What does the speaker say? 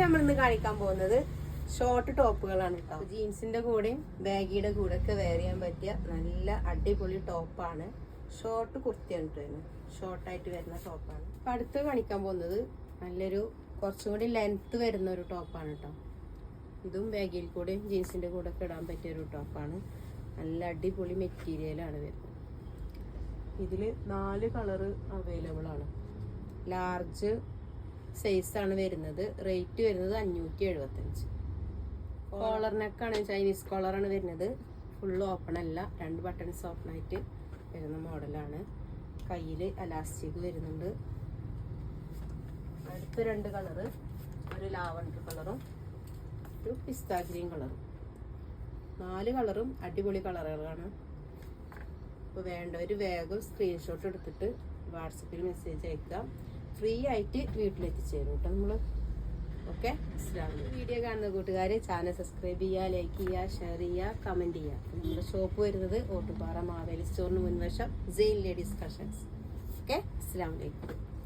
നമ്മളിന്ന് കാണിക്കാൻ പോകുന്നത് ഷോർട്ട് ടോപ്പുകളാണ് കേട്ടോ. ജീൻസിന്റെ കൂടെയും ബാഗിയുടെ കൂടെ ഒക്കെ വെയർ ചെയ്യാൻ പറ്റിയ നല്ല അടിപൊളി ടോപ്പാണ്. ഷോർട്ട് കുർത്തിയാണ് കേട്ടോ. ഷോർട്ടായിട്ട് വരുന്ന ടോപ്പാണ്. അപ്പൊ അടുത്ത് കാണിക്കാൻ പോകുന്നത് നല്ലൊരു കുറച്ചും കൂടി ലെങ്ത് വരുന്ന ഒരു ടോപ്പാണ് കേട്ടോ. ഇതും ബാഗിൽ കൂടെയും ജീൻസിന്റെ കൂടെ ഒക്കെ ഇടാൻ പറ്റിയ ഒരു ടോപ്പാണ്. നല്ല അടിപൊളി മെറ്റീരിയലാണ് വരുന്നത്. ഇതില് 4 കളറ് അവൈലബിൾ ആണ്. ലാർജ് സൈസാണ് വരുന്നത്. റേറ്റ് വരുന്നത് 575. കോളർ നെക്കാണ്, ചൈനീസ് കോളറാണ് വരുന്നത്. ഫുള്ള് ഓപ്പൺ അല്ല, 2 ബട്ടൺസ് ഓപ്പൺ ആയിട്ട് വരുന്ന മോഡലാണ്. കയ്യിൽ അലാസ്റ്റിക് വരുന്നുണ്ട്. അടുത്ത 2 കളറ്, ഒരു ലാവണ്ടർ കളറും ഒരു പിസ്ത ഗ്രീൻ കളറും. 4 കളറും അടിപൊളി കളറുകളാണ്. അപ്പോൾ വേണ്ടവർ വേഗം സ്ക്രീൻഷോട്ട് എടുത്തിട്ട് വാട്സപ്പിൽ മെസ്സേജ് അയക്കാം. ഫ്രീ ആയിട്ട് വീട്ടിലെത്തിച്ചു തരും കേട്ടോ നമ്മൾ. ഓക്കെ, വീഡിയോ കാണുന്ന കൂട്ടുകാർ ചാനൽ സബ്സ്ക്രൈബ് ചെയ്യുക, ലൈക്ക് ചെയ്യുക, ഷെയർ ചെയ്യുക, കമൻറ്റ് ചെയ്യുക. നമ്മുടെ ഷോപ്പ് വരുന്നത് ഓട്ടുപാറ മാവേലി സ്റ്റോറിന് മുൻവശം സെയിൻ ലേഡീസ് കളക്ഷൻസ്. ഓക്കെ, അസ്സലാമു അലൈക്കും.